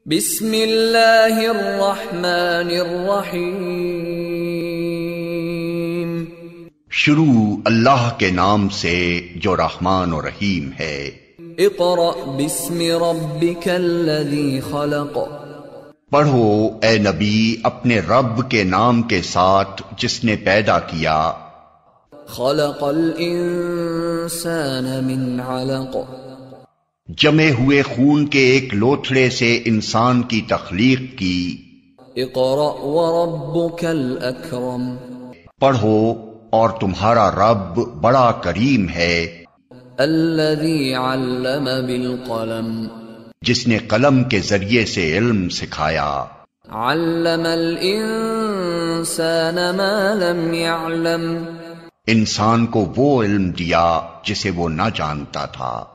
बिस्मिल्लाहिर्रहमानिर्रहीम। शुरू अल्लाह के नाम से जो रहमान और रहीम है। इक़रा बिस्मि रब्बिकल्लज़ी खलक़। पढ़ो ए नबी अपने रब के नाम के साथ जिसने पैदा किया। खलक़ल इंसान मिन अलक़। जमे हुए खून के एक लोथड़े से इंसान की तख्लीक की। इक़रा व रब्बुकल अकरम। पढ़ो और तुम्हारा रब बड़ा करीम है। अल्लज़ी अल्लम बिल क़लम। जिसने कलम के जरिए से इल्म सिखाया। अल्लमल इंसान मा लम यअलम। इंसान को वो इल्म दिया जिसे वो न जानता था।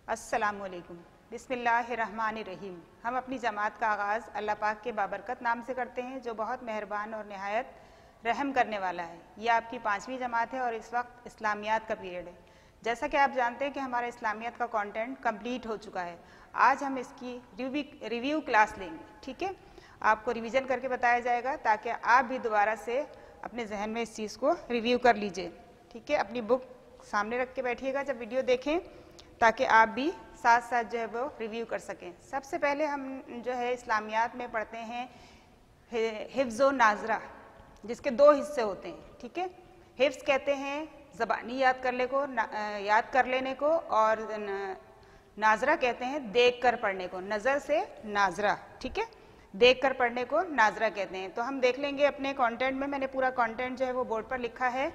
अस्सलामुअलैकुम। बिस्मिल्लाहिर्रहमानिर्रहीम। हम अपनी जमात का आगाज़ अल्लाह पाक के बाबरकत नाम से करते हैं जो बहुत मेहरबान और नहायत रहम करने वाला है। ये आपकी 5वीं जमात है और इस वक्त इस्लामियात का पीरियड है। जैसा कि आप जानते हैं कि हमारा इस्लामियात का कंटेंट कंप्लीट हो चुका है। आज हम इसकी रिव्यू क्लास लेंगे। ठीक है, आपको रिवीजन करके बताया जाएगा ताकि आप भी दोबारा से अपने जहन में इस चीज़ को रिव्यू कर लीजिए। ठीक है, अपनी बुक सामने रख के बैठिएगा जब वीडियो देखें ताकि आप भी साथ साथ जो है वो रिव्यू कर सकें। सबसे पहले हम जो है इस्लामियात में पढ़ते हैं हिफ्ज़ व नाजरा, जिसके 2 हिस्से होते हैं। ठीक है, हिफ्ज़ कहते हैं ज़बानी याद कर लेने को और नाजरा कहते हैं देख कर पढ़ने को। नज़र से नाजरा, ठीक है, देख कर पढ़ने को नाजरा कहते हैं। तो हम देख लेंगे अपने कंटेंट में। मैंने पूरा कंटेंट जो है वो बोर्ड पर लिखा है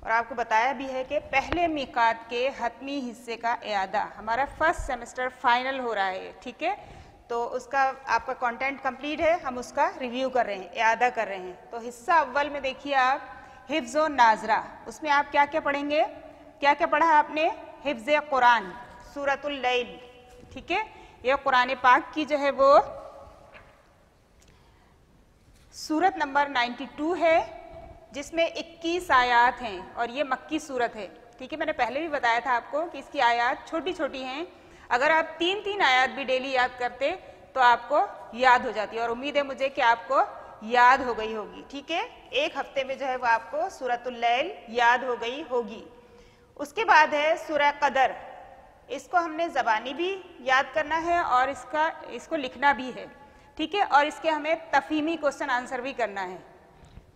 और आपको बताया भी है कि पहले मीकात के हतमी हिस्से का इयादा, हमारा फर्स्ट सेमेस्टर फाइनल हो रहा है। ठीक है, तो उसका आपका कंटेंट कंप्लीट है, हम उसका रिव्यू कर रहे हैं, इयादा कर रहे हैं। तो हिस्सा अव्वल में देखिए आप हिफ्ज़ व नाजरा, उसमें आप क्या क्या पढ़ेंगे, क्या क्या पढ़ा आपने? हिफ्ज़ कुरान, सूरतुल लैल। ठीक है, यह कुरान पाक की जो है वो सूरत नंबर 92 है जिसमें 21 आयात हैं और ये मक्की सूरत है। ठीक है, मैंने पहले भी बताया था आपको कि इसकी आयात छोटी छोटी हैं। अगर आप 3-3 आयात भी डेली याद करते तो आपको याद हो जाती है और उम्मीद है मुझे कि आपको याद हो गई होगी। ठीक है, एक हफ्ते में जो है वो आपको सूरतुल लैल याद हो गई होगी। उसके बाद है सूरह कदर। इसको हमने ज़बानी भी याद करना है और इसको लिखना भी है। ठीक है, और इसके हमें तफ़हीमी क्वेश्चन आंसर भी करना है,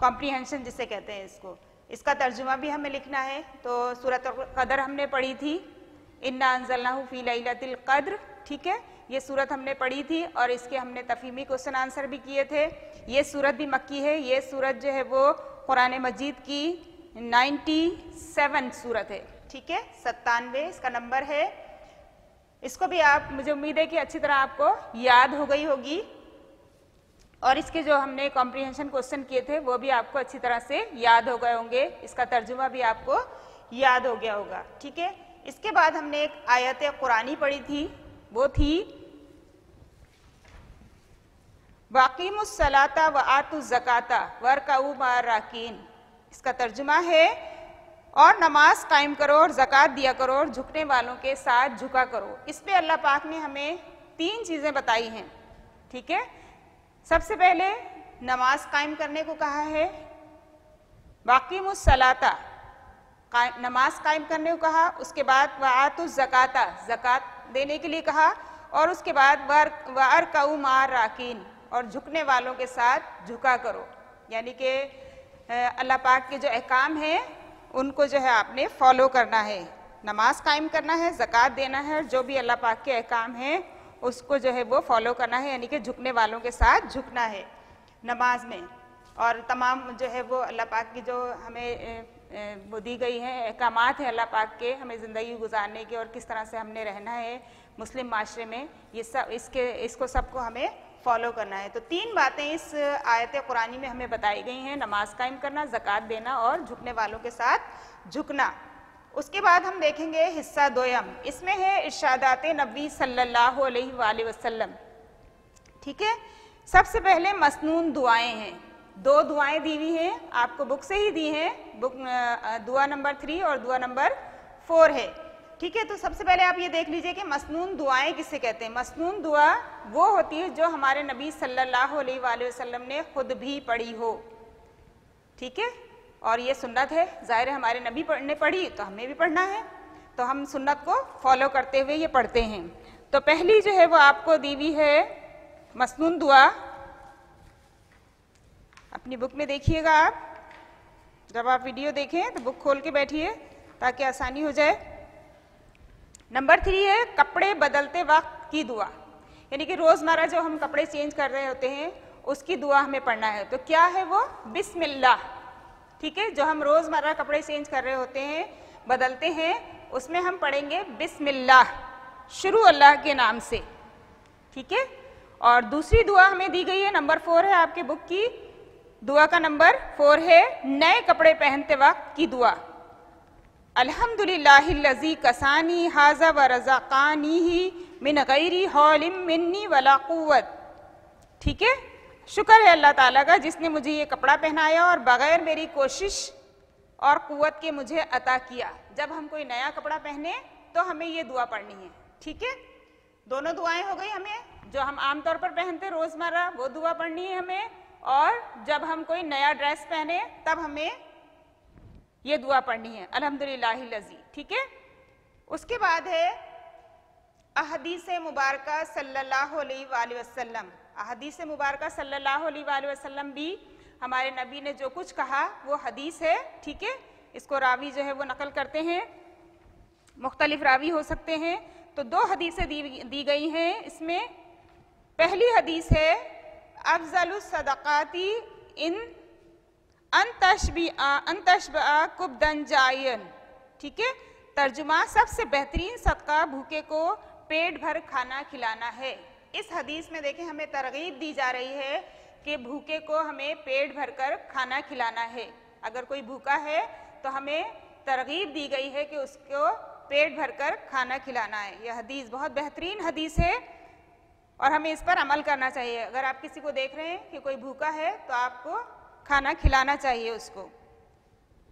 कॉम्प्रीहेंशन जिसे कहते हैं इसको। इसका तर्जुमा भी हमें लिखना है। तो सूरत कदर हमने पढ़ी थी, इन्ना अंज़लनाहु फ़ी लैलतिल क़द्र। ठीक है, ये सूरत हमने पढ़ी थी और इसके हमने तफ़हीमी क्वेश्चन आंसर भी किए थे। ये सूरत भी मक्की है। ये सूरत जो है वो कुरान मजीद की 97 सूरत है। ठीक है, 97 इसका नंबर है। इसको भी आप, मुझे उम्मीद है कि अच्छी तरह आपको याद हो गई होगी और इसके जो हमने कॉम्प्रीहेंशन क्वेश्चन किए थे वो भी आपको अच्छी तरह से याद हो गए होंगे। इसका तर्जुमा भी आपको याद हो गया होगा। ठीक है, इसके बाद हमने एक आयत कुरानी पढ़ी थी, वो थी वाक़ीमुस सलाता व आतुज़ ज़काता वरकऊ माअर राकीन। इसका तर्जुमा है और नमाज कायम करो और ज़कात दिया करो और झुकने वालों के साथ झुका करो। इस पे अल्लाह पाक ने हमें 3 चीज़ें बताई हैं। ठीक है, सबसे पहले नमाज कायम करने को कहा है, वाक़ीमुस सलाता नमाज कायम करने को कहा। उसके बाद वआतुज़ ज़काता ज़कात देने के लिए कहा और उसके बाद वरकऊ माअर राकीन और झुकने वालों के साथ झुका करो। यानी कि अल्लाह पाक के जो अहकाम हैं उनको जो है आपने फॉलो करना है, नमाज कायम करना है, ज़कात देना है और जो भी अल्लाह पाक के अहकाम हैं उसको जो है वो फॉलो करना है, यानी कि झुकने वालों के साथ झुकना है नमाज में। और तमाम जो है वो अल्लाह पाक की जो हमें वो दी गई हैं अहकामात हैं अल्लाह पाक के, हमें ज़िंदगी गुजारने की और किस तरह से हमने रहना है मुस्लिम माशरे में, ये सब इसको सबको हमें फॉलो करना है। तो 3 बातें इस आयत कुरानी में हमें बताई गई हैं, नमाज कायम करना, ज़कात देना और झुकने वालों के साथ झुकना। उसके बाद हम देखेंगे हिस्सा दोयम, इसमें है इरशादात नबी सल्लल्लाहु अलैहि वसल्लम। ठीक है, सबसे पहले मसनून दुआएं हैं, 2 दुआएं दी हुई हैं, आपको बुक से ही दी हैं। बुक दुआ नंबर 3 और दुआ नंबर 4 है। ठीक है, तो सबसे पहले आप ये देख लीजिए कि मसनून दुआएं किसे कहते हैं। मसनून दुआ वो होती है जो हमारे नबी सल्लल्लाहु अलैहि वसल्लम ने खुद भी पढ़ी हो। ठीक है, और ये सुन्नत है, जाहिर है हमारे नबी ने पढ़ी तो हमें भी पढ़ना है, तो हम सुन्नत को फॉलो करते हुए ये पढ़ते हैं। तो पहली जो है वो आपको दी हुई है मसनून दुआ, अपनी बुक में देखिएगा। आप जब आप वीडियो देखें तो बुक खोल के बैठिए ताकि आसानी हो जाए। नंबर 3 है कपड़े बदलते वक्त की दुआ, यानी कि रोजमर्रा जो हम कपड़े चेंज कर रहे होते हैं उसकी दुआ हमें पढ़ना है। तो क्या है वो? बिस्मिल्लाह। ठीक है, जो हम रोजमर्रा कपड़े चेंज कर रहे होते हैं, बदलते हैं, उसमें हम पढ़ेंगे बिस्मिल्लाह, शुरू अल्लाह के नाम से। ठीक है, और दूसरी दुआ हमें दी गई है, नंबर 4 है आपके बुक की दुआ का नंबर 4 है नए कपड़े पहनते वक्त की दुआ। अल्हम्दुलिल्लाहिल्लज़ी कसानी हाज़ा व रज़क़ानीही मिन गैरी हौलिम मिन्नी वला कुव्वत। ठीक है, शुक्र है अल्लाह ताला का जिसने मुझे ये कपड़ा पहनाया और बगैर मेरी कोशिश और कुव्वत के मुझे अता किया। जब हम कोई नया कपड़ा पहने तो हमें ये दुआ पढ़नी है। ठीक है, दोनों दुआएं हो गई। हमें जो हम आमतौर पर पहनते रोजमर्रा वो दुआ पढ़नी है हमें, और जब हम कोई नया ड्रेस पहने तब हमें ये दुआ पढ़नी है, अल्हम्दुलिल्लाहिल्लज़ी। ठीक है, उसके बाद है अहदीस मुबारका सल्लल्लाहु अलैहि वसल्लम। अहदीस मुबारका सल्लल्लाहु अलैहि वसल्लम भी हमारे नबी ने जो कुछ कहा वो हदीस है। ठीक है, इसको रावी जो है वो नकल करते हैं, मुख्तलिफ रावी हो सकते हैं। तो 2 हदीसें दी गई हैं इसमें। पहली हदीस है अफज़लुस सदक़ाती इन अंतशबा कुब्दन जायन। ठीक है, तर्जुमा सबसे बेहतरीन सदका भूखे को पेट भर खाना खिलाना है। इस हदीस में देखें हमें तरगीब दी जा रही है कि भूखे को हमें पेट भरकर खाना खिलाना है। अगर कोई भूखा है तो हमें तरगीब दी गई है कि उसको पेट भरकर खाना खिलाना है। यह हदीस बहुत बेहतरीन हदीस है और हमें इस पर अमल करना चाहिए। अगर आप किसी को देख रहे हैं कि कोई भूखा है तो आपको खाना खिलाना चाहिए उसको।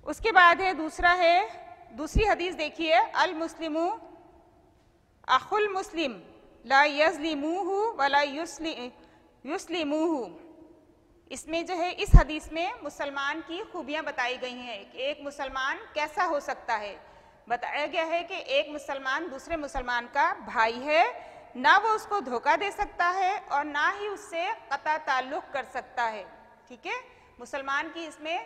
उसके बाद है दूसरी हदीस देखिए, अल मुस्लिमु अखुल मुस्लिम ला यज़लिमुहु वला युस्लिमुहु। इसमें जो है इस हदीस में मुसलमान की खूबियां बताई गई हैं कि एक मुसलमान कैसा हो सकता है। बताया गया है कि एक मुसलमान दूसरे मुसलमान का भाई है, ना वो उसको धोखा दे सकता है और ना ही उससे कता ताल्लुक कर सकता है। ठीक है, मुसलमान की इसमें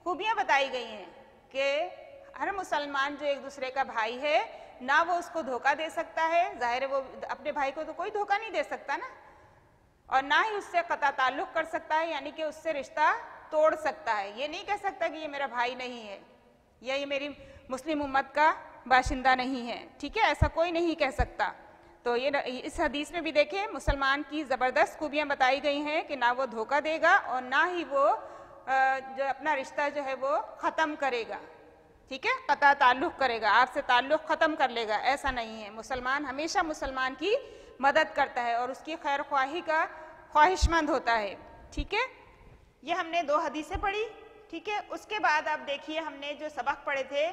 खूबियां बताई गई हैं कि हर मुसलमान जो एक दूसरे का भाई है, ना वो उसको धोखा दे सकता है, जाहिर है वो अपने भाई को तो कोई धोखा नहीं दे सकता ना, और ना ही उससे कता ताल्लुक कर सकता है, यानी कि उससे रिश्ता तोड़ सकता है। ये नहीं कह सकता कि ये मेरा भाई नहीं है या ये मेरी मुस्लिम उम्मत का बाशिंदा नहीं है। ठीक है, ऐसा कोई नहीं कह सकता। तो ये इस हदीस में भी देखें मुसलमान की ज़बरदस्त खूबियाँ बताई गई हैं कि ना वो धोखा देगा और ना ही वो जो अपना रिश्ता जो है वो ख़त्म करेगा। ठीक है, कता ताल्लुक़ करेगा, आपसे ताल्लुक़ ख़त्म कर लेगा, ऐसा नहीं है। मुसलमान हमेशा मुसलमान की मदद करता है और उसकी खैर ख्वाही का ख्वाहिशमंद होता है। ठीक है, ये हमने 2 हदीसें पढ़ी। ठीक है, उसके बाद आप देखिए हमने जो सबक पढ़े थे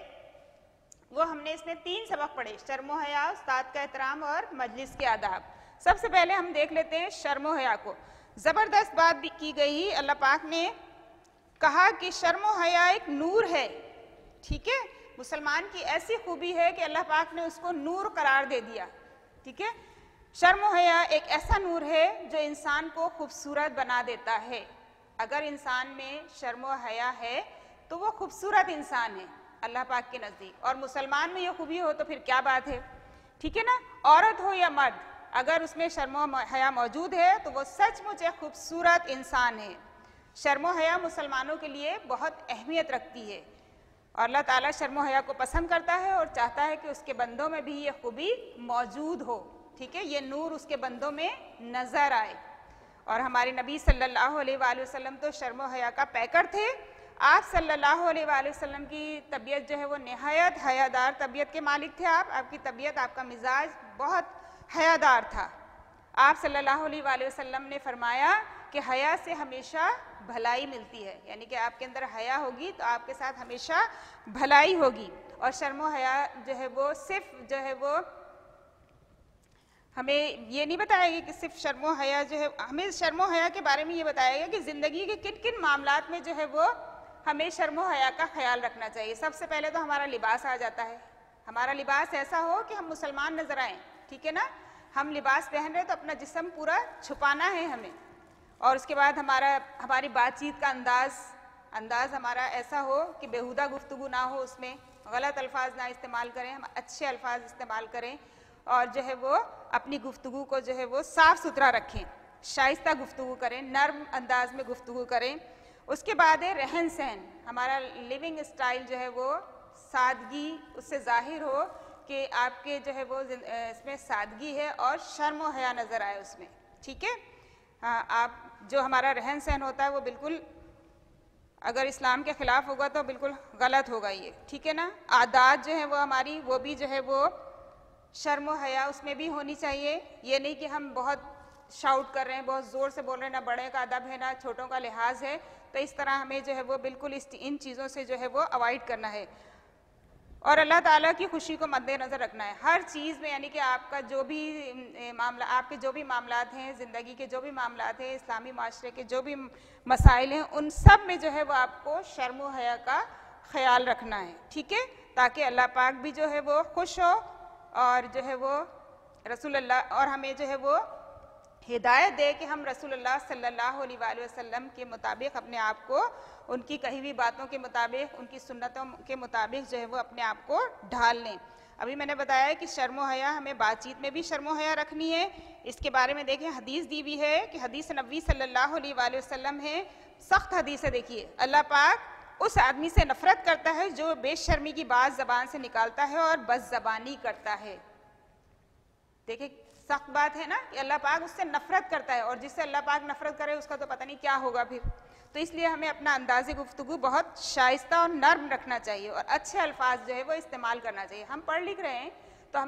वो हमने इसमें 3 सबक पढ़े, शर्म हया, उस्ताद का एहतराम और मजलिस के आदाब। सबसे पहले हम देख लेते हैं शर्म हया को। ज़बरदस्त बात भी की गई, अल्लाह पाक ने कहा कि शर्म हया एक नूर है। ठीक है, मुसलमान की ऐसी खूबी है कि अल्लाह पाक ने उसको नूर करार दे दिया। ठीक है, शर्म हया एक ऐसा नूर है जो इंसान को खूबसूरत बना देता है। अगर इंसान में शर्म हया है तो वो खूबसूरत इंसान है अल्लाह पाक के नज़दीक, और मुसलमान में ये खूबी हो तो फिर क्या बात है। ठीक है ना, औरत हो या मर्द, अगर उसमें शर्म हया मौजूद है तो वो सचमुच एक खूबसूरत इंसान है। शर्म हया मुसलमानों के लिए बहुत अहमियत रखती है और अल्लाह ताला शर्म हया को पसंद करता है और चाहता है कि उसके बंदों में भी ये खूबी मौजूद हो। ठीक है, ये नूर उसके बंदों में नज़र आए। और हमारे नबी सल्लल्लाहु अलैहि वसल्लम तो शर्म हया का पैकर थे। आप सल्लल्लाहु अलैहि वसल्लम की तबीयत जो है वो नहायत हयादार तबीयत के मालिक थे। आपकी तबीयत, आपका मिजाज बहुत हयादार था। आप सल्लल्लाहु अलैहि वसल्लम ने फरमाया कि हया से हमेशा भलाई मिलती है, यानी कि आपके अंदर हया होगी तो आपके साथ हमेशा भलाई होगी। और शर्म हया जो है वो सिर्फ जो है वो हमें ये नहीं बताया गया कि सिर्फ शर्म हया जो है, हमें शर्म हया के बारे में ये बताया गया कि ज़िंदगी के किन किन मामलात में जो है वो हमें शर्म हया का ख्याल रखना चाहिए। सबसे पहले तो हमारा लिबास आ जाता है। हमारा लिबास ऐसा हो कि हम मुसलमान नजर आएं, ठीक है ना। हम लिबास पहन रहे तो अपना जिस्म पूरा छुपाना है हमें। और उसके बाद हमारी बातचीत का अंदाज हमारा ऐसा हो कि बेहुदा गुफ्तगू ना हो, उसमें गलत अल्फाज ना इस्तेमाल करें, हम अच्छे अल्फाज इस्तेमाल करें और जो है वो अपनी गुफ्तगू को जो है वो साफ सुथरा रखें, शाइस्ता गुफ्तगू करें, नर्म अंदाज में गुफ्तगू करें। उसके बाद है रहन सहन, हमारा लिविंग स्टाइल जो है वो सादगी उससे जाहिर हो कि आपके जो है वो इसमें सादगी है और शर्म और हया नज़र आए उसमें, ठीक है। आप जो हमारा रहन सहन होता है वो बिल्कुल अगर इस्लाम के ख़िलाफ़ होगा तो बिल्कुल गलत होगा ये, ठीक है ना। आदात जो है वो हमारी वो भी जो है वो शर्म और हया उसमें भी होनी चाहिए। ये नहीं कि हम बहुत शाउट कर रहे हैं, बहुत ज़ोर से बोल रहे हैं, ना बड़े का अदब है ना छोटों का लिहाज है, तो इस तरह हमें जो है वो बिल्कुल इन चीज़ों से जो है वो अवॉइड करना है और अल्लाह ताला की खुशी को मद्देनज़र रखना है हर चीज़ में। यानी कि आपका जो भी मामला, आपके जो भी मामलात हैं, ज़िंदगी के जो भी मामलात हैं, इस्लामी माशरे के जो भी मसाइल हैं, उन सब में जो है वो आपको शर्म और हया का ख्याल रखना है, ठीक है, ताकि अल्लाह पाक भी जो है वो खुश हो और जो है वो रसूलुल्लाह और हमें जो है वो हिदायत दे कि हम रसूलुल्लाह सल्लल्लाहु अलैहि वसल्लम के मुताबिक अपने आप को, उनकी कही हुई बातों के मुताबिक, उनकी सुन्नतों के मुताबिक जो है वो अपने आप को ढाल लें। अभी मैंने बताया कि शर्म और हया, हमें बातचीत में भी शर्म और हया रखनी है। इसके बारे में देखें, हदीस दी हुई है कि हदीस नबी सल्लल्लाहु अलैहि वसल्लम है, सख्त हदीस है। देखिए, अल्लाह पाक उस आदमी से नफरत करता है जो बेशर्मी की बात ज़बान से निकालता है और बदज़बानी करता है। देखिए, सख्त बात है ना कि अल्लाह पाक उससे नफरत करता है और जिससे अल्लाह पाक नफरत करे उसका तो पता नहीं क्या होगा फिर। तो इसलिए हमें अपना अंदाज़े गुफ्तगू बहुत शाइस्ता और नर्म रखना चाहिए और अच्छे अल्फाज जो है वो इस्तेमाल करना चाहिए। हम पढ़ लिख रहे हैं तो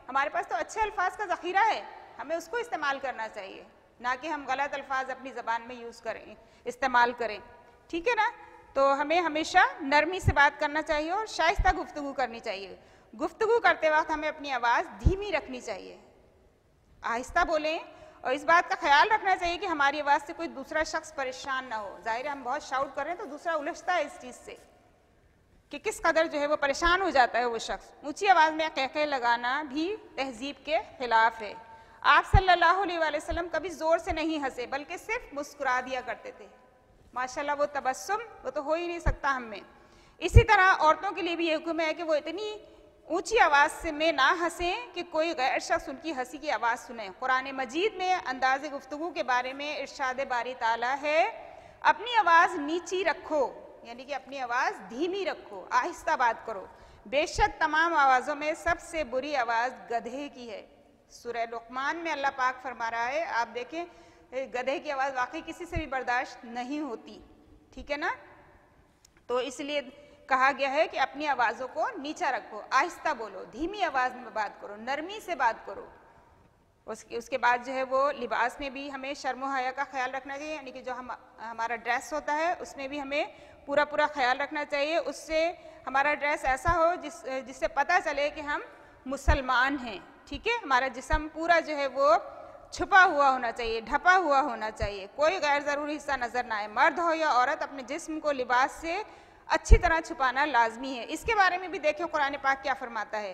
हमारे पास तो अच्छे अल्फाज का ज़ख़ीरा है, हमें उसको इस्तेमाल करना चाहिए, ना कि हम गलत अल्फाज अपनी ज़बान में यूज़ करें, इस्तेमाल करें, ठीक है ना। तो हमें हमेशा नरमी से बात करना चाहिए और शाइस्ता गुफ्तगू करनी चाहिए। गुफ्तगू करते वक्त हमें अपनी आवाज़ धीमी रखनी चाहिए, आहिस्ता बोलें और इस बात का ख्याल रखना चाहिए कि हमारी आवाज़ से कोई दूसरा शख्स परेशान ना हो। जाहिर है हम बहुत शाउट कर रहे हैं तो दूसरा उलझता है इस चीज़ से कि किस कदर जो है वो परेशान हो जाता है वो शख्स। ऊंची आवाज़ में कहके लगाना भी तहजीब के खिलाफ है। आप सल्लल्लाहु अलैहि वसल्लम कभी ज़ोर से नहीं हंसे बल्कि सिर्फ मुस्कुरा दिया करते थे। माशाल्लाह, वो तबस्सुम वो तो हो ही नहीं सकता हम में। इसी तरह औरतों के लिए भी ये हुक्म है कि वो इतनी ऊंची आवाज़ से में ना हंसें कि कोई गैर शख्स उनकी हंसी की आवाज़ सुने। कुरान मजीद में अंदाज़े गुफ्तगू के बारे में इरशाद बारी ताला है, अपनी आवाज़ नीची रखो, यानी कि अपनी आवाज़ धीमी रखो, आहिस्ता बात करो। बेशक तमाम आवाज़ों में सबसे बुरी आवाज़ गधे की है। सूरह लुक़मान में अल्लाह पाक फरमा रहा है, आप देखें, गधे की आवाज़ वाकई किसी से भी बर्दाश्त नहीं होती, ठीक है ना। तो इसलिए कहा गया है कि अपनी आवाज़ों को नीचा रखो, आहिस्ता बोलो, धीमी आवाज़ में बात करो, नरमी से बात करो। उसके बाद जो है वो लिबास में भी हमें शर्म और हया का ख्याल रखना चाहिए, यानी कि जो हमारा ड्रेस होता है उसमें भी हमें पूरा ख्याल रखना चाहिए। उससे हमारा ड्रेस ऐसा हो जिससे पता चले कि हम मुसलमान हैं, ठीक है। हमारा जिस्म पूरा जो है वो छुपा हुआ होना चाहिए, ढपा हुआ होना चाहिए, कोई गैर ज़रूरी हिस्सा नज़र ना आए। मर्द हो या औरत अपने जिस्म को लिबास से अच्छी तरह छुपाना लाजमी है। इसके बारे में भी देखें कुरान पाक क्या फरमाता है।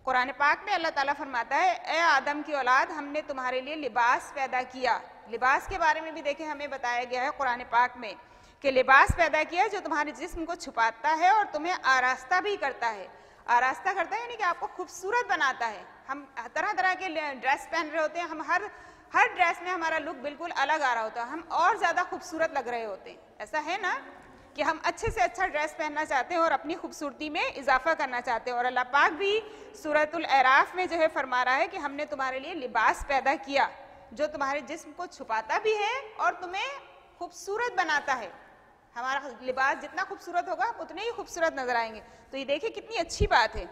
कुरान पाक में अल्लाह ताला फरमाता है, ए आदम की औलाद, हमने तुम्हारे लिए लिबास पैदा किया। लिबास के बारे में भी देखें, हमें बताया गया है कुरान पाक में कि लिबास पैदा किया जो तुम्हारे जिस्म को छुपाता है और तुम्हें आरास्ता भी करता है। आरास्ता करता है यानी कि आपको खूबसूरत बनाता है। हम तरह तरह के ड्रेस पहन रहे होते हैं, हम हर ड्रेस में हमारा लुक बिल्कुल अलग आ रहा होता है, हम और ज़्यादा खूबसूरत लग रहे होते हैं। ऐसा है ना कि हम अच्छे से अच्छा ड्रेस पहनना चाहते हैं और अपनी खूबसूरती में इजाफा करना चाहते हैं। और अल्लाह पाक भी सूरतुल अराफ में जो है फरमा रहा है कि हमने तुम्हारे लिए लिबास पैदा किया जो तुम्हारे जिस्म को छुपाता भी है और तुम्हें खूबसूरत बनाता है। हमारा लिबास जितना खूबसूरत होगा उतने ही खूबसूरत नजर आएंगे। तो ये देखिए कितनी अच्छी बात है।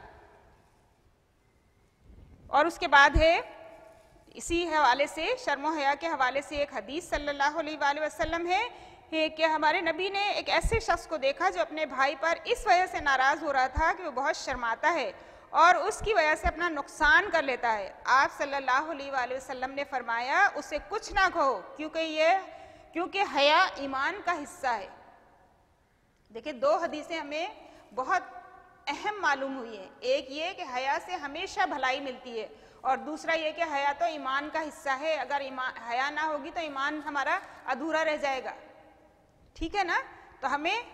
और उसके बाद है इसी हवाले से, शर्म हया के हवाले से एक हदीस सल्लल्लाहु अलैहि वसल्लम है है कि हमारे नबी ने एक ऐसे शख्स को देखा जो अपने भाई पर इस वजह से नाराज़ हो रहा था कि वो बहुत शर्माता है और उसकी वजह से अपना नुकसान कर लेता है। आप सल्लल्लाहु अलैहि वसल्लम ने फरमाया उसे कुछ ना कहो, क्योंकि हया ईमान का हिस्सा है। देखिए, दो हदीसें हमें बहुत अहम मालूम हुई है। एक ये कि हया से हमेशा भलाई मिलती है और दूसरा ये कि हया तो ईमान का हिस्सा है। अगर हया ना होगी तो ईमान हमारा अधूरा रह जाएगा। ठीक है ना? तो हमें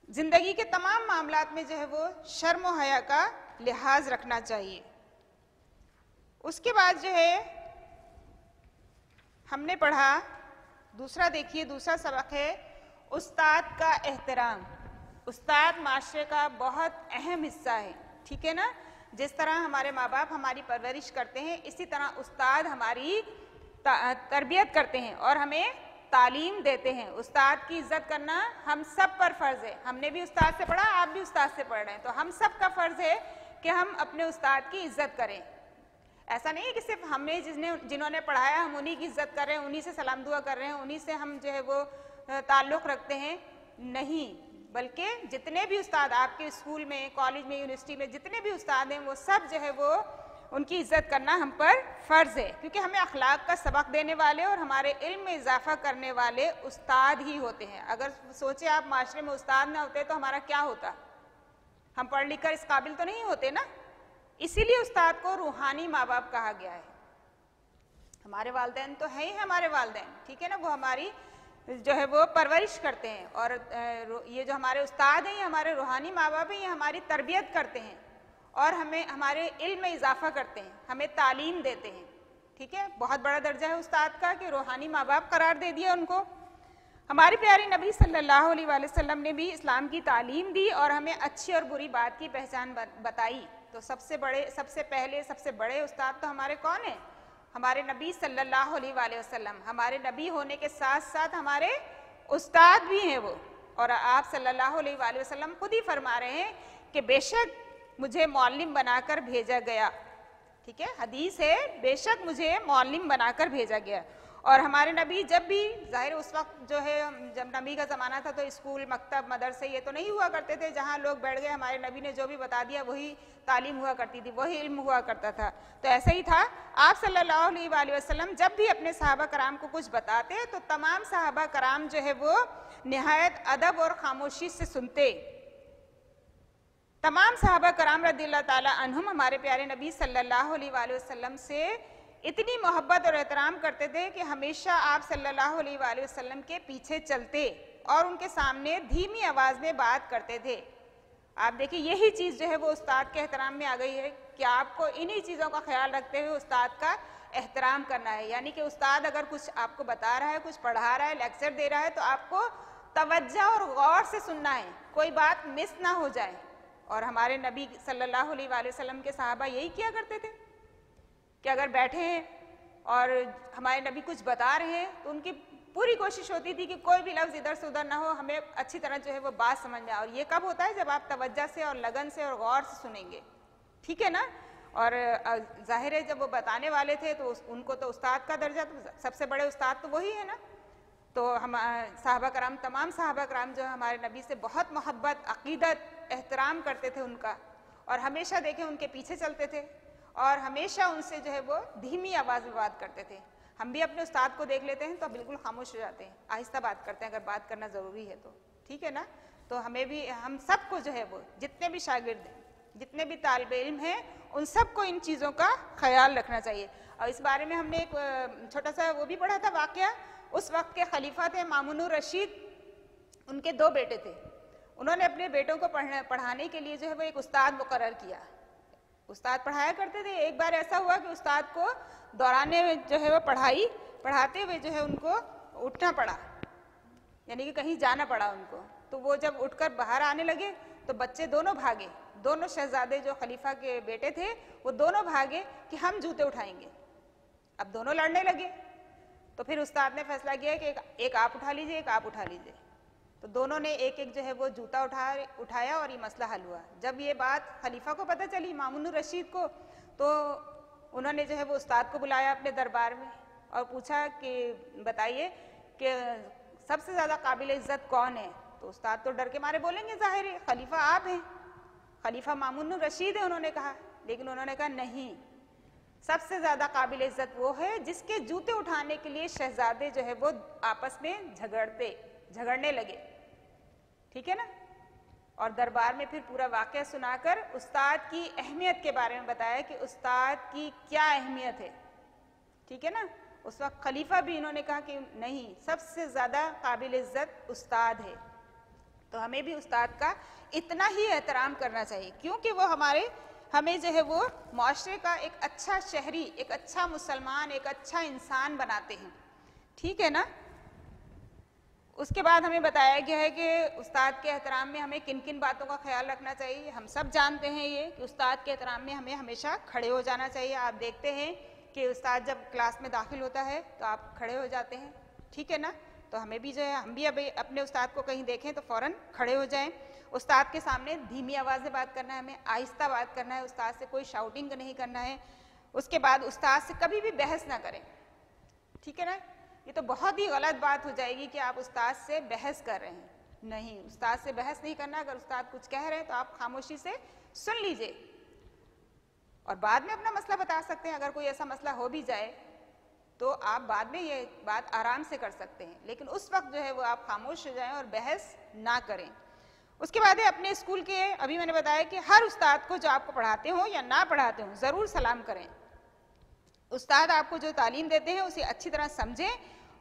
जिंदगी के तमाम मामलात में जो है वो शर्म और हया का लिहाज रखना चाहिए। उसके बाद जो है हमने पढ़ा, दूसरा देखिए, दूसरा सबक है उस्ताद का एहतराम। उस्ताद माशरे का बहुत अहम हिस्सा है। ठीक है ना? जिस तरह हमारे माँ बाप हमारी परवरिश करते हैं, इसी तरह उस्ताद हमारी तरबियत करते हैं और हमें तालीम देते हैं। उस्ताद की इज्जत करना हम सब पर फ़र्ज़ है। हमने भी उस्ताद से पढ़ा, आप भी उस्ताद से पढ़ रहे हैं, तो हम सब का फ़र्ज़ है कि हम अपने उस्ताद की इज्जत करें। ऐसा नहीं है कि सिर्फ हमने जिन्होंने पढ़ाया हम उन्हीं की इज्जत कर रहे हैं, उन्हीं से सलाम दुआ कर रहे हैं, उन्हीं से हम जो है वो ताल्लुक़ रखते हैं। नहीं, बल्कि जितने भी उस्ताद आपके स्कूल में, कॉलेज में, यूनिवर्सिटी में जितने भी उस्ताद हैं, वो सब जो है वो उनकी इज्जत करना हम पर फ़र्ज़ है, क्योंकि हमें अखलाक का सबक देने वाले और हमारे इल्म में इजाफा करने वाले उस्ताद ही होते हैं। अगर सोचे आप माशरे में उस्ताद ना होते तो हमारा क्या होता? हम पढ़ लिख कर इस काबिल तो नहीं होते ना। इसीलिए उस्ताद को रूहानी माँ बाप कहा गया है। हमारे वालिदैन तो है ही हमारे वालिदैन, ठीक है ना, वो हमारी जो है वो परवरिश करते हैं और ये जो हमारे उस्ताद हैं ये हमारे रूहानी माँ बाप हैं, ये हमारी तरबियत करते हैं और हमें हमारे इल्म में इजाफा करते हैं, हमें तालीम देते हैं। ठीक है, बहुत बड़ा दर्जा है उस्ताद का कि रूहानी माँ बाप करार दे दिया उनको। हमारी प्यारी नबी सल्लल्लाहु अलैहि वसल्लम ने भी इस्लाम की तालीम दी और हमें अच्छी और बुरी बात की पहचान बताई। तो सबसे पहले सबसे बड़े उस्ताद तो हमारे कौन हैं? हमारे नबी सल्लल्लाहु अलैहि वसल्लम। हमारे नबी होने के साथ साथ हमारे उस्ताद भी हैं वो। और आप सल्लल्लाहु अलैहि वसल्लम खुद ही फरमा रहे हैं कि बेशक मुझे मौल्लिम बनाकर भेजा गया। ठीक है, हदीस है, बेशक मुझे मौल्लिम बनाकर भेजा गया। और हमारे नबी जब भी, जाहिर उस वक्त जो है जब नबी का ज़माना था तो स्कूल, मकतब, मदरसे ये तो नहीं हुआ करते थे जहाँ लोग बैठ गए, हमारे नबी ने जो भी बता दिया वही तालीम हुआ करती थी, वही इल्म हुआ करता था। तो ऐसा ही था, आप सल्लल्लाहु अलैहि वसल्लम जब भी अपने सहाबा कराम को कुछ बताते तो तमाम सहाबा कराम जो है वो निहायत अदब और खामोशी से सुनते। तमाम सहाबा कराम रज़ियल्लाहु ताला अन्हुम हमारे प्यारे नबी सल्लल्लाहु अलैहि वसल्लम से इतनी मोहब्बत और एहतराम करते थे कि हमेशा आप सल्लल्लाहु अलैहि वसल्लम के पीछे चलते और उनके सामने धीमी आवाज़ में बात करते थे। आप देखिए, यही चीज़ जो है वो उस्ताद के एहतराम में आ गई है कि आपको इन्हीं चीज़ों का ख्याल रखते हुए उस्ताद का एहतराम करना है। यानी कि उस्ताद अगर कुछ आपको बता रहा है, कुछ पढ़ा रहा है, लेक्चर दे रहा है, तो आपको तवज्जो और गौर से सुनना है, कोई बात मिस ना हो जाए। और हमारे नबी सल्लल्लाहु अलैहि वसल्लम के सहाबा यही किया करते थे कि अगर बैठे हैं और हमारे नबी कुछ बता रहे हैं तो उनकी पूरी कोशिश होती थी कि कोई भी लफ्ज़ इधर से उधर ना हो, हमें अच्छी तरह जो है वो बात समझ में आए। और ये कब होता है? जब आप तवज्जो से और लगन से और गौर से सुनेंगे। ठीक है ना? और जाहिर है जब वो बताने वाले थे तो उनको तो उस्ताद का दर्जा, तो सबसे बड़े उस्ताद तो वही है ना। तो हम सहाबा कराम, तमाम सहाबा कराम जो हमारे नबी से बहुत मोहब्बत, अकीदत, एहतराम करते थे उनका, और हमेशा देखें उनके पीछे चलते थे और हमेशा उनसे जो है वो धीमी आवाज़ में बात करते थे। हम भी अपने उस्ताद को देख लेते हैं तो बिल्कुल खामोश हो जाते हैं, आहिस्ता बात करते हैं अगर बात करना ज़रूरी है तो। ठीक है ना? तो हमें भी, हम सबको जो है वो, जितने भी शागिर्द हैं, जितने भी तालिबे इल्म हैं, उन सबको इन चीज़ों का ख्याल रखना चाहिए। और इस बारे में हमने एक छोटा सा वो भी पढ़ा था वाक़या। उस वक्त के खलीफा थे मामूनुर रशीद, उनके 2 बेटे थे। उन्होंने अपने बेटों को पढ़ाने के लिए जो है वो एक उस्ताद मुकर्रर किया। उस्ताद पढ़ाया करते थे। एक बार ऐसा हुआ कि उस्ताद को दौराने में जो है वो पढ़ाते हुए जो है उनको उठना पड़ा, यानी कि कहीं जाना पड़ा उनको। तो वो जब उठकर बाहर आने लगे तो बच्चे दोनों भागे, दोनों शहजादे जो खलीफा के बेटे थे वो दोनों भागे कि हम जूते उठाएंगे। अब दोनों लड़ने लगे। तो फिर उस्ताद ने फैसला किया कि एक आप उठा लीजिए, एक आप उठा लीजिए। तो दोनों ने एक एक जो है वो जूता उठाया और ये मसला हल हुआ। जब ये बात खलीफा को पता चली, मामूनुर रशीद को, तो उन्होंने जो है वो उस्ताद को बुलाया अपने दरबार में और पूछा कि बताइए कि सबसे ज्यादा काबिल इज्जत कौन है, तो उस्ताद तो डर के मारे बोलेंगे जाहिर है खलीफा आप हैं, खलीफा मामून रशीद है उन्होंने कहा। लेकिन उन्होंने कहा नहीं, सबसे ज्यादा काबिल इज्जत वो है जिसके जूते उठाने के लिए शहजादे जो है वो आपस में झगड़ने लगे, ठीक है ना। और दरबार में फिर पूरा वाकया सुनाकर उस्ताद की अहमियत के बारे में बताया कि उस्ताद की क्या अहमियत है, ठीक है ना। उस वक्त खलीफा भी इन्होंने कहा कि नहीं, सबसे ज्यादा काबिल इज्जत उस्ताद है, तो हमें भी उस्ताद का इतना ही एहतराम करना चाहिए, क्योंकि वो हमें जो है वो माशरे का एक अच्छा शहरी, एक अच्छा मुसलमान, एक अच्छा इंसान बनाते हैं, ठीक है ना। उसके बाद हमें बताया गया है कि उस्ताद के एहतराम में हमें किन किन बातों का ख्याल रखना चाहिए। हम सब जानते हैं ये कि उस्ताद के एहतराम में हमें हमेशा खड़े हो जाना चाहिए। आप देखते हैं कि उस्ताद जब क्लास में दाखिल होता है तो आप खड़े हो जाते हैं, ठीक है ना। तो हमें भी जो है, हम भी अभी अपने उस्ताद को कहीं देखें तो फौरन खड़े हो जाएं। उस्ताद के सामने धीमी आवाज़ में बात करना है, हमें आहिस्ता बात करना है, उस्ताद से कोई शाउटिंग नहीं करना है। उसके बाद उस्ताद से कभी भी बहस ना करें, ठीक है ना। ये तो बहुत ही गलत बात हो जाएगी कि आप उस्ताद से बहस कर रहे हैं, नहीं, उस्ताद से बहस नहीं करना। अगर उस्ताद कुछ कह रहे हैं तो आप खामोशी से सुन लीजिए और बाद में अपना मसला बता सकते हैं। अगर कोई ऐसा मसला हो भी जाए तो आप बाद में ये बात आराम से कर सकते हैं, लेकिन उस वक्त जो है वो आप खामोश हो जाएं और बहस ना करें। उसके बाद है अपने स्कूल के, अभी मैंने बताया कि हर उस्ताद को जो आपको पढ़ाते हो या ना पढ़ाते हो ज़रूर सलाम करें। उस्ताद आपको जो तालीम देते हैं उसे अच्छी तरह समझें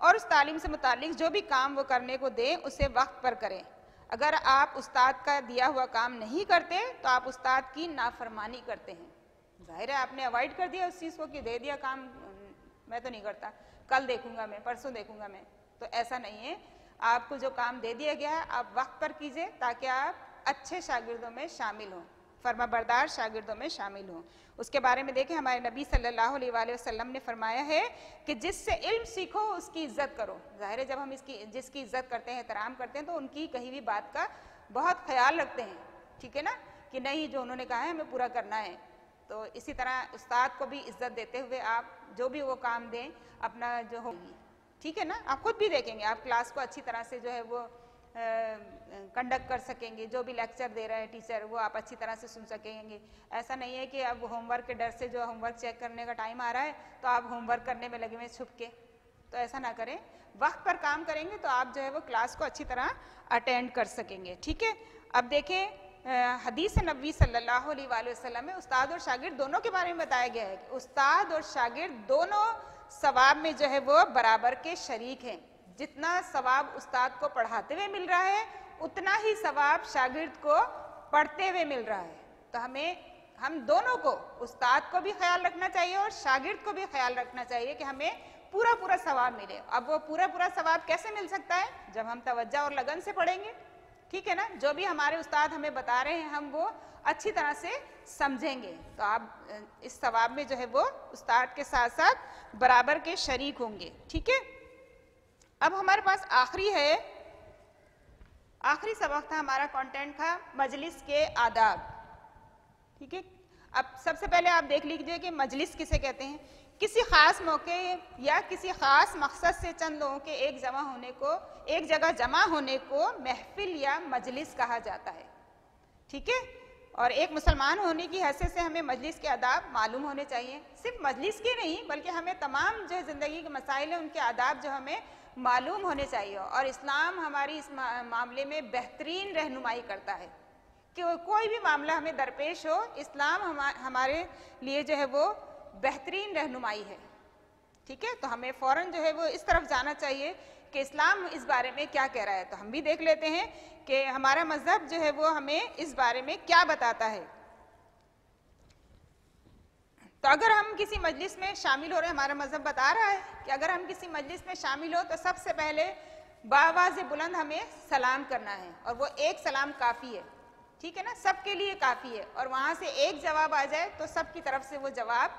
और उस तालीम से मुतालिक जो भी काम वो करने को दें उसे वक्त पर करें। अगर आप उस्ताद का दिया हुआ काम नहीं करते तो आप उस्ताद की नाफरमानी करते हैं। जाहिर है आपने अवॉइड कर दिया उस चीज़ को कि दे दिया काम, मैं तो नहीं करता, कल देखूंगा मैं, परसों देखूंगा मैं, तो ऐसा नहीं है। आपको जो काम दे दिया गया है आप वक्त पर कीजिए ताकि आप अच्छे शागिर्दों में शामिल हों, फर्माबरदार शागिर्दों में शामिल हों। उसके बारे में देखें, हमारे नबी सल्लल्लाहु अलैहि वसल्लम ने फरमाया है कि जिससे इल्म सीखो उसकी इज्जत करो। जाहिर है जब हम जिसकी इज्जत करते हैं, एहतराम करते हैं, तो उनकी कही हुई बात का बहुत ख्याल रखते हैं, ठीक है ना, कि नहीं जो उन्होंने कहा है हमें पूरा करना है। तो इसी तरह उस्ताद को भी इज्जत देते हुए आप जो भी वो काम दें अपना जो हो, ठीक है ना। आप खुद भी देखेंगे, आप क्लास को अच्छी तरह से जो है वो कंडक्ट कर सकेंगे, जो भी लेक्चर दे रहे हैं टीचर वो आप अच्छी तरह से सुन सकेंगे। ऐसा नहीं है कि अब होमवर्क के डर से जो होमवर्क चेक करने का टाइम आ रहा है तो आप होमवर्क करने में लगे हुए छुप के, तो ऐसा ना करें। वक्त पर काम करेंगे तो आप जो है वो क्लास को अच्छी तरह अटेंड कर सकेंगे, ठीक है। अब देखें हदीस नबी सल्लल्लाहु अलैहि वसल्लम में उस्ताद और शागिर्द दोनों के बारे में बताया गया है कि उस्ताद और शागिर्द दोनों सवाब में जो है वो बराबर के शरीक हैं। जितना सवाब उस्ताद को पढ़ाते हुए मिल रहा है उतना ही सवाब शागिर्द को पढ़ते हुए मिल रहा है। तो हम दोनों को, उस्ताद को भी ख्याल रखना चाहिए और शागिर्द को भी ख्याल रखना चाहिए कि हमें पूरा पूरा सवाब मिले। अब वो पूरा पूरा सवाब कैसे मिल सकता है? जब हम तवज्जो और लगन से पढ़ेंगे, ठीक है ना। जो भी हमारे उस्ताद हमें बता रहे हैं हम वो अच्छी तरह से समझेंगे तो आप इस सवाब में जो है वो उस्ताद के साथ साथ बराबर के शरीक होंगे, ठीक है। अब हमारे पास आखिरी सबक था हमारा कंटेंट का मजलिस के आदाब, ठीक है। अब सबसे पहले आप देख लीजिए कि मजलिस किसे कहते हैं। किसी खास मौके या किसी खास मकसद से चंद लोगों के एक जगह जमा होने को महफिल या मजलिस कहा जाता है, ठीक है। और एक मुसलमान होने की हैसियत से हमें मजलिस के आदाब मालूम होने चाहिए। सिर्फ मजलिस के नहीं बल्कि हमें तमाम जो ज़िंदगी के मसाइल हैं उनके आदाब जो हमें मालूम होने चाहिए। और इस्लाम हमारी इस मामले में बेहतरीन रहनुमाई करता है कि कोई भी मामला हमें दरपेश हो, इस्लाम हमारे लिए जो है वो बेहतरीन रहनुमाई है, ठीक है। तो हमें फ़ौरन जो है वो इस तरफ जाना चाहिए कि इस्लाम इस बारे में क्या कह रहा है। तो हम भी देख लेते हैं कि हमारा मजहब जो है वो हमें इस बारे में क्या बताता है। तो अगर हम किसी मजलिस में शामिल हो रहे हैं, हमारा मजहब बता रहा है कि अगर हम किसी मजलिस में शामिल हो तो सबसे पहले बावाज़ बुलंद हमें सलाम करना है और वो एक सलाम काफ़ी है, ठीक है ना, सबके लिए काफ़ी है। और वहाँ से एक जवाब आ जाए तो सबकी तरफ से वो जवाब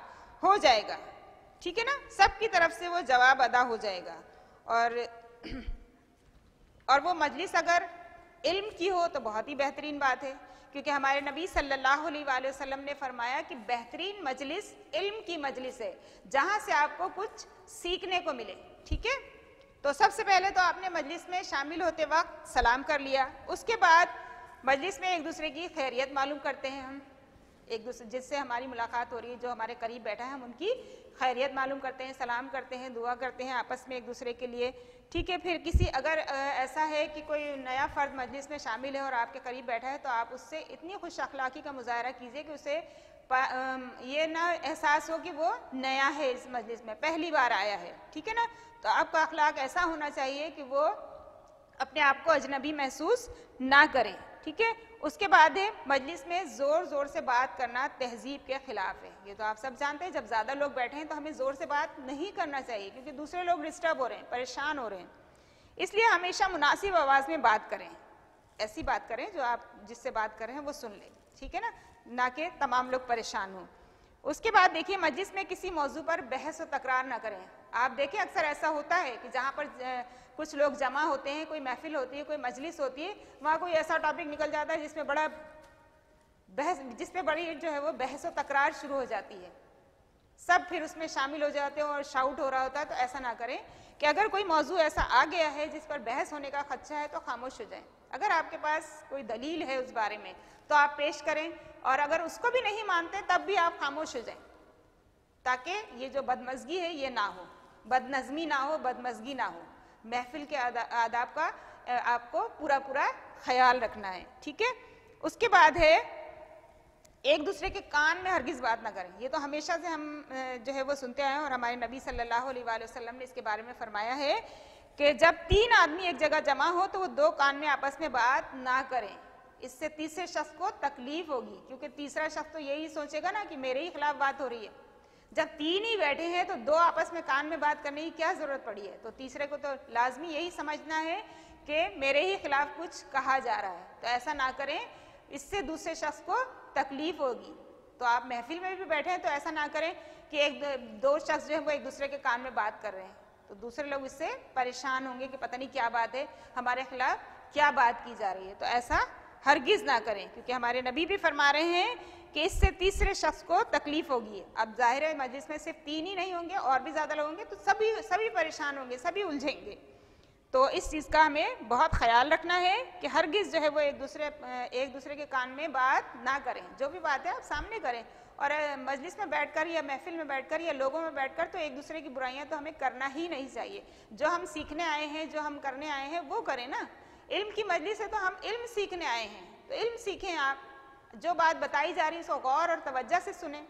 हो जाएगा, ठीक है ना, सबकी तरफ से वो जवाब अदा हो जाएगा। और वो मजलिस अगर इल्म की हो तो बहुत ही बेहतरीन बात है, क्योंकि हमारे नबी सल्लल्लाहु अलैहि वसल्लम ने फरमाया कि बेहतरीन मजलिस इल्म की मजलिस है जहाँ से आपको कुछ सीखने को मिले, ठीक है। तो सबसे पहले तो आपने मजलिस में शामिल होते वक्त सलाम कर लिया, उसके बाद मजलिस में एक दूसरे की खैरियत मालूम करते हैं हम, एक दूसरे जिससे हमारी मुलाकात हो रही है, जो हमारे करीब बैठा है, हम उनकी खैरियत मालूम करते हैं, सलाम करते हैं, दुआ करते हैं आपस में एक दूसरे के लिए, ठीक है। फिर किसी अगर ऐसा है कि कोई नया फ़र्द मजलिस में शामिल है और आपके करीब बैठा है, तो आप उससे इतनी खुश अखलाक़ी का मुजाहरा कीजिए कि उसे ये ना एहसास हो कि वो नया है, इस मजलिस में पहली बार आया है, ठीक है ना। तो आपका अखलाक ऐसा होना चाहिए कि वो अपने आप को अजनबी महसूस ना करे, ठीक है। उसके बाद है मजलिस में ज़ोर ज़ोर से बात करना तहजीब के ख़िलाफ़ है। ये तो आप सब जानते हैं, जब ज़्यादा लोग बैठे हैं तो हमें ज़ोर से बात नहीं करना चाहिए, क्योंकि दूसरे लोग डिस्टर्ब हो रहे हैं, परेशान हो रहे हैं। इसलिए हमेशा मुनासिब आवाज़ में बात करें, ऐसी बात करें जो आप जिससे बात कर रहे हैं वो सुन ले, ठीक है ना कि तमाम लोग परेशान हों। उसके बाद देखिए, मजलिस में किसी मौजू पर बहस व तकरार ना करें। आप देखें अक्सर ऐसा होता है कि जहाँ पर कुछ लोग जमा होते हैं, कोई महफिल होती है, कोई मजलिस होती है, वहाँ कोई ऐसा टॉपिक निकल जाता है जिसमें बड़ा बहस, जिसपे बड़ी जो है वो बहस व तकरार शुरू हो जाती है, सब फिर उसमें शामिल हो जाते हैं और शाउट हो रहा होता है। तो ऐसा ना करें कि अगर कोई मौजू ऐसा आ गया है जिस पर बहस होने का खदशा है तो खामोश हो जाएं। अगर आपके पास कोई दलील है उस बारे में तो आप पेश करें, और अगर उसको भी नहीं मानते तब भी आप खामोश हो जाएं, ताकि ये जो बदमज़गी है ये ना हो, बदनज़मी ना हो, बदमज़गी ना हो। महफिल के आदाब का आपको पूरा पूरा ख्याल रखना है, ठीक है। उसके बाद है एक दूसरे के कान में हरगिज़ बात ना करें। ये तो हमेशा से हम जो है वो सुनते आए हैं, और हमारे नबी सल्लल्लाहु अलैहि वसल्लम ने इसके बारे में फरमाया है कि जब 3 आदमी एक जगह जमा हो तो वो 2 कान में आपस में बात ना करें, इससे तीसरे शख्स को तकलीफ होगी, क्योंकि तीसरा शख्स तो यही सोचेगा ना कि मेरे ही खिलाफ बात हो रही है। जब 3 ही बैठे हैं तो 2 आपस में कान में बात करने की क्या जरूरत पड़ी है। तो तीसरे को तो लाजमी यही समझना है कि मेरे ही खिलाफ कुछ कहा जा रहा है, तो ऐसा ना करें, इससे दूसरे शख्स को तकलीफ होगी। तो आप महफिल में भी बैठे हैं तो ऐसा ना करें कि 1-2 शख्स जो है वो एक दूसरे के कान में बात कर रहे हैं, तो दूसरे लोग इससे परेशान होंगे कि पता नहीं क्या बात है, हमारे खिलाफ क्या बात की जा रही है। तो ऐसा हरगिज़ ना करें, क्योंकि हमारे नबी भी फरमा रहे हैं कि इससे तीसरे शख्स को तकलीफ होगी। अब जाहिर है मजलिस में सिर्फ 3 ही नहीं होंगे, और भी ज़्यादा लोग होंगे, तो सभी परेशान होंगे, सभी उलझेंगे। तो इस चीज़ का हमें बहुत ख्याल रखना है कि हरगिज़ जो है वो एक दूसरे के कान में बात ना करें। जो भी बात है आप सामने करें, और मजलिस में बैठकर या महफिल में बैठकर या लोगों में बैठकर तो एक दूसरे की बुराइयां तो हमें करना ही नहीं चाहिए। जो हम सीखने आए हैं, जो हम करने आए हैं वो करें ना। इल्म की मजलिस है तो हम इल्म सीखने आए हैं, तो इल्म सीखें। आप जो बात बताई जा रही है उसको गौर और तवज्जो से सुने,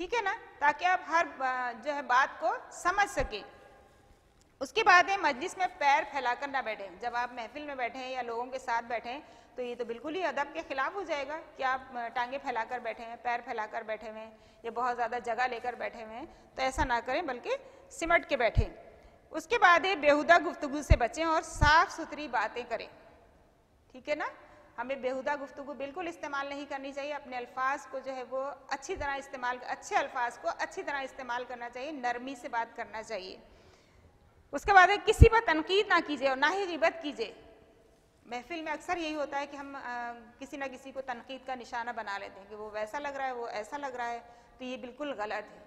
ठीक है ना, ताकि आप हर जो है बात को समझ सकें। उसके बाद है मजलिस में पैर फैलाकर ना बैठें। जब आप महफिल में बैठे हैं या लोगों के साथ बैठे हैं तो ये तो बिल्कुल ही अदब के खिलाफ हो जाएगा कि आप टांगे फैलाकर बैठे हैं, पैर फैलाकर बैठे हुए हैं, या बहुत ज़्यादा जगह लेकर बैठे हुए हैं। तो ऐसा ना करें, बल्कि सिमट के बैठें। उसके बाद है बेहुदा गुफ्तगू से बचें और साफ सुथरी बातें करें, ठीक है ना। हमें बेहुदा गुफ्तगू बिल्कुल इस्तेमाल नहीं करनी चाहिए। अपने अल्फाज को जो है वो अच्छी तरह इस्तेमाल, अच्छे अल्फाज को अच्छी तरह इस्तेमाल करना चाहिए, नरमी से बात करना चाहिए। उसके बाद किसी पर तनकीद ना कीजिए और ना ही गिबत कीजिए। महफिल में अक्सर यही होता है कि हम किसी ना किसी को तनकीद का निशाना बना लेते हैं कि वो वैसा लग रहा है, वो ऐसा लग रहा है, तो ये बिल्कुल गलत है,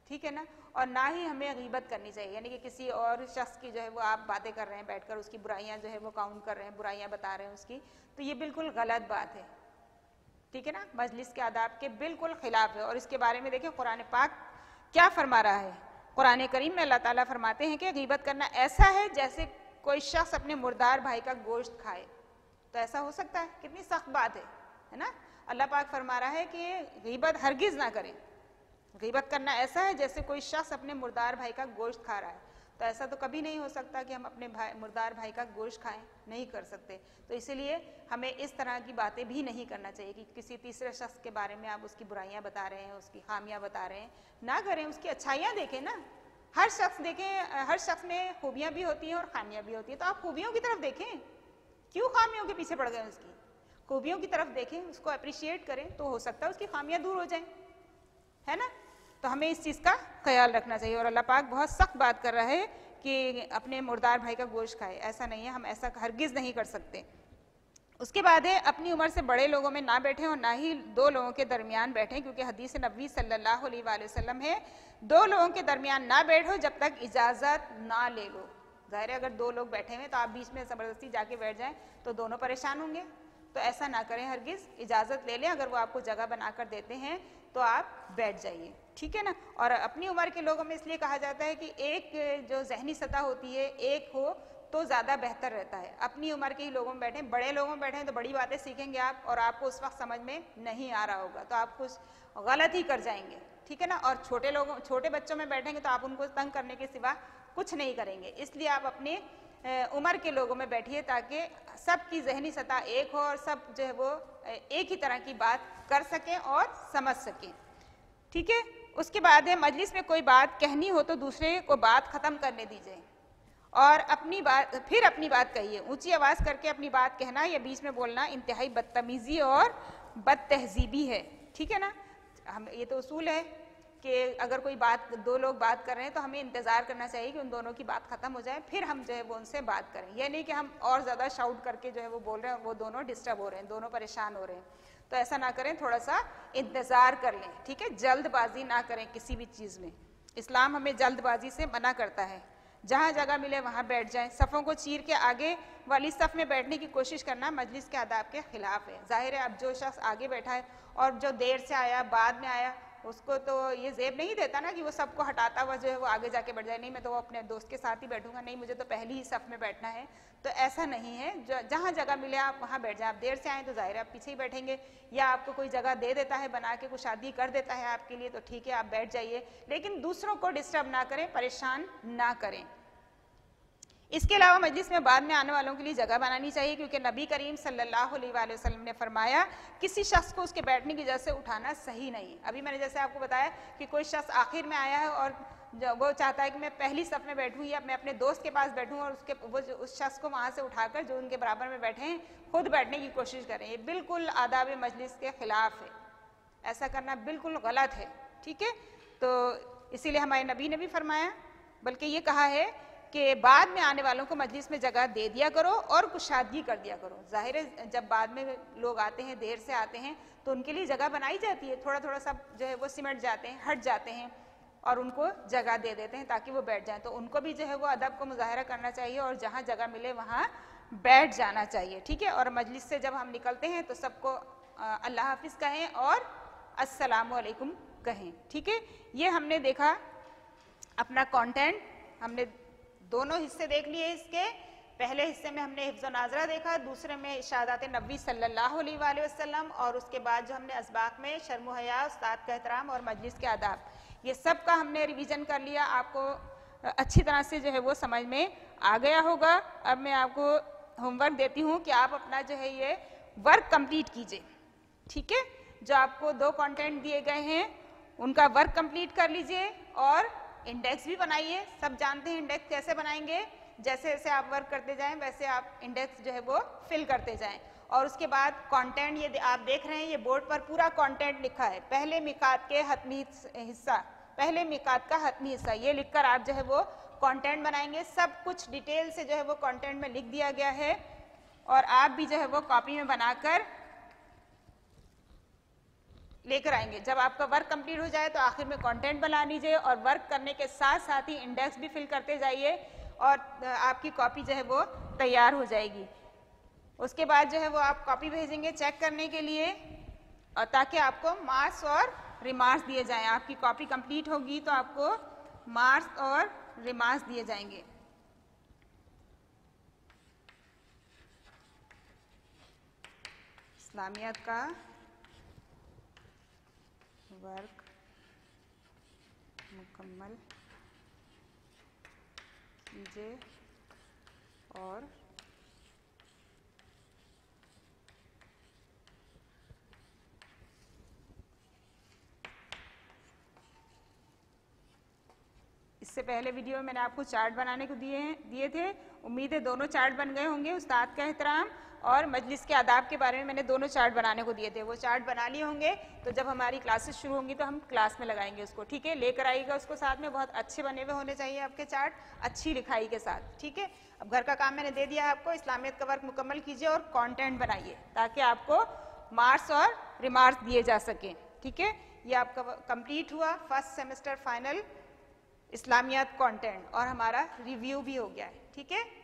ठीक है ना। और ना ही हमें गिबत करनी चाहिए, यानी कि किसी और शख्स की जो है वो आप बातें कर रहे हैं बैठकर, उसकी बुराइयां जो है वो काउंट कर रहे हैं, बुराइयां बता रहे हैं उसकी, तो ये बिल्कुल गलत बात है, ठीक है ना। मजलिस के आदाब के बिल्कुल खिलाफ है। और इसके बारे में देखिए कुरान पाक क्या फरमा रहा है। कुरान करीम में अल्लाह ताला फरमाते हैं कि गिबत करना ऐसा है जैसे कोई शख्स अपने मुर्दार भाई का गोश्त खाए। तो ऐसा हो सकता है? कितनी सख्त बात है ना। अल्लाह पाक फरमा रहा है कि गिबत हरगिज़ ना करें। गिबत करना ऐसा है जैसे कोई शख्स अपने मुर्दार भाई का गोश्त खा रहा है। तो ऐसा तो कभी नहीं हो सकता कि हम अपने मुर्दार भाई का गोश्त खाएं, नहीं कर सकते। तो इसीलिए हमें इस तरह की बातें भी नहीं करना चाहिए कि किसी तीसरे शख्स के बारे में आप उसकी बुराइयां बता रहे हैं, उसकी खामियां बता रहे हैं, ना करें। उसकी अच्छाइयां देखें ना, हर शख्स देखें, हर शख्स में खूबियां भी होती हैं और खामियां भी होती हैं। तो आप खूबियों की तरफ देखें, क्यों खामियों के पीछे पड़ गए। उसकी खूबियों की तरफ देखें, उसको अप्रिशिएट करें, तो हो सकता है उसकी खामियां दूर हो जाएं, है ना। तो हमें इस चीज़ का ख्याल रखना चाहिए। और अल्लाह पाक बहुत सख्त बात कर रहा है कि अपने मुर्दार भाई का गोश्त खाए, ऐसा नहीं है, हम ऐसा हरगिज़ नहीं कर सकते। उसके बाद है अपनी उम्र से बड़े लोगों में ना बैठें और ना ही 2 लोगों के दरमियान बैठें, क्योंकि हदीस नबी सल्लल्लाहु अलैहि वसल्लम है 2 लोगों के दरमियान ना बैठो जब तक इजाज़त ना ले लो। जाहिर है अगर दो लोग बैठे हुए तो आप बीच में ज़बरदस्ती जाके बैठ जाएं तो दोनों परेशान होंगे, तो ऐसा ना करें, हरगिज़ इजाज़त ले लें, अगर वो आपको जगह बनाकर देते हैं तो आप बैठ जाइए, ठीक है ना। और अपनी उम्र के लोगों में इसलिए कहा जाता है कि एक जो जहनी सतह होती है एक हो तो ज़्यादा बेहतर रहता है। अपनी उम्र के ही लोगों में बैठें, बड़े लोगों में बैठें तो बड़ी बातें सीखेंगे आप और आपको उस वक्त समझ में नहीं आ रहा होगा तो आप कुछ गलत ही कर जाएंगे, ठीक है ना। और छोटे बच्चों में बैठेंगे तो आप उनको तंग करने के सिवा कुछ नहीं करेंगे, इसलिए आप अपने उम्र के लोगों में बैठिए ताकि सबकी जहनी सतह एक हो और सब जो है वो एक ही तरह की बात कर सकें और समझ सकें, ठीक है। उसके बाद है मजलिस में कोई बात कहनी हो तो दूसरे को बात खत्म करने दीजिए और अपनी बात कहिए। ऊंची आवाज करके अपनी बात कहना या बीच में बोलना इंतहाई बदतमीजी और बदतहजीबी है, ठीक है ना। हम ये तो उसूल है कि अगर कोई बात दो लोग बात कर रहे हैं तो हमें इंतज़ार करना चाहिए कि उन दोनों की बात खत्म हो जाए फिर हम जो है वो उनसे बात करें। यह नहीं कि हम और ज़्यादा शाउट करके जो है वो बोल रहे हैं, वो दोनों डिस्टर्ब हो रहे हैं, दोनों परेशान हो रहे हैं, तो ऐसा ना करें, थोड़ा सा इंतज़ार कर लें, ठीक है। जल्दबाजी ना करें किसी भी चीज़ में, इस्लाम हमें जल्दबाजी से मना करता है। जहाँ जगह मिले वहाँ बैठ जाएं। सफ़ों को चीर के आगे वाली सफ़ में बैठने की कोशिश करना मजलिस के आदाब के खिलाफ है। जाहिर है अब जो शख्स आगे बैठा है और जो देर से आया बाद में आया उसको तो ये जेब नहीं देता ना कि वो सबको हटाता हुआ जो है वो आगे जाके बैठ जाए, नहीं मैं तो वो अपने दोस्त के साथ ही बैठूंगा, नहीं मुझे तो पहली ही सफ़ में बैठना है, तो ऐसा नहीं है। जहाँ जगह मिले आप वहाँ बैठ जाएं। आप देर से आए तो जाहिर है आप पीछे ही बैठेंगे, या आपको कोई जगह दे देता है बना के, कुछ शादी कर देता है आपके लिए तो ठीक है आप बैठ जाइए, लेकिन दूसरों को डिस्टर्ब ना करें, परेशान ना करें। इसके अलावा मजलिस में बाद में आने वालों के लिए जगह बनानी चाहिए क्योंकि नबी करीम सल्लल्लाहु अलैहि वसल्लम ने फरमाया किसी शख्स को उसके बैठने की जगह से उठाना सही नहीं। अभी मैंने जैसे आपको बताया कि कोई शख्स आखिर में आया है और वो चाहता है कि मैं पहली सफ़ में बैठूं या मैं अपने दोस्त के पास बैठूं और उस शख्स को वहाँ से उठाकर जो उनके बराबर में बैठे हैं खुद बैठने की कोशिश करें, ये बिल्कुल आदाब मजलिस के खिलाफ है, ऐसा करना बिल्कुल गलत है, ठीक है। तो इसीलिए हमारे नबी ने भी फरमाया, बल्कि ये कहा है कि बाद में आने वालों को मजलिस में जगह दे दिया करो और कुशादगी कर दिया करो। जाहिर है जब बाद में लोग आते हैं, देर से आते हैं, तो उनके लिए जगह बनाई जाती है, थोड़ा थोड़ा सब जो है वो सिमट जाते हैं, हट जाते हैं और उनको जगह दे देते हैं ताकि वो बैठ जाएं। तो उनको भी जो है वो अदब को मुजाहरा करना चाहिए और जहाँ जगह मिले वहाँ बैठ जाना चाहिए, ठीक है। और मजलिस से जब हम निकलते हैं तो सबको अल्लाह हाफिज़ कहें और अस्सलामु अलैकुम कहें, ठीक है। ये हमने देखा अपना कंटेंट, हमने दोनों हिस्से देख लिए। इसके पहले हिस्से में हमने हिफ्ज़ व नाज़रा देखा, दूसरे में इशादात नबी सल्लल्लाहु अलैहि वसल्लम और उसके बाद जो हमने असबाक में शर्म हया, उस्ताद का एहतराम और मजलिस के आदाब, ये सब का हमने रिवीजन कर लिया। आपको अच्छी तरह से जो है वो समझ में आ गया होगा। अब मैं आपको होमवर्क देती हूँ कि आप अपना जो है ये वर्क कंप्लीट कीजिए, ठीक है। जो आपको दो कंटेंट दिए गए हैं उनका वर्क कंप्लीट कर लीजिए और इंडेक्स भी बनाइए। सब जानते हैं इंडेक्स कैसे बनाएंगे, जैसे जैसे आप वर्क करते जाएं वैसे आप इंडेक्स जो है वो फिल करते जाएं। और उसके बाद कंटेंट ये आप देख रहे हैं, ये बोर्ड पर पूरा कंटेंट लिखा है। पहले मिकात के हतमी हिस्सा, पहले मिकात का हतमी हिस्सा, ये लिखकर आप जो है वो कंटेंट बनाएंगे। सब कुछ डिटेल से जो है वो कंटेंट में लिख दिया गया है और आप भी जो है वो कॉपी में बनाकर लेकर आएंगे। जब आपका वर्क कंप्लीट हो जाए तो आखिर में कंटेंट बना लीजिए और वर्क करने के साथ साथ ही इंडेक्स भी फिल करते जाइए और आपकी कॉपी जो है वो तैयार हो जाएगी। उसके बाद जो है वो आप कॉपी भेजेंगे चेक करने के लिए और ताकि आपको मार्क्स और रिमार्क्स दिए जाएं। आपकी कॉपी कंप्लीट होगी तो आपको मार्क्स और रिमार्क्स दिए जाएंगे। इस्लामियत का वर्क मुकम्मल कीजिए और इससे पहले वीडियो में मैंने आपको चार्ट बनाने को दिए थे। उम्मीद है दोनों चार्ट बन गए होंगे। उस्ताद का एहतराम और मजलिस के आदाब के बारे में मैंने दोनों चार्ट बनाने को दिए थे, वो चार्ट बना लिए होंगे। तो जब हमारी क्लासेस शुरू होंगी तो हम क्लास में लगाएंगे उसको, ठीक है। लेकर आइएगा उसको साथ में, बहुत अच्छे बने हुए होने चाहिए आपके चार्ट, अच्छी लिखाई के साथ, ठीक है। अब घर का काम मैंने दे दिया आपको, इस्लामियत का वर्क मुकम्मल कीजिए और कॉन्टेंट बनाइए ताकि आपको मार्क्स और रिमार्क्स दिए जा सकें, ठीक है। ये आपका कंप्लीट हुआ फर्स्ट सेमेस्टर फाइनल इस्लामियत कंटेंट और हमारा रिव्यू भी हो गया है, ठीक है। ठीक है।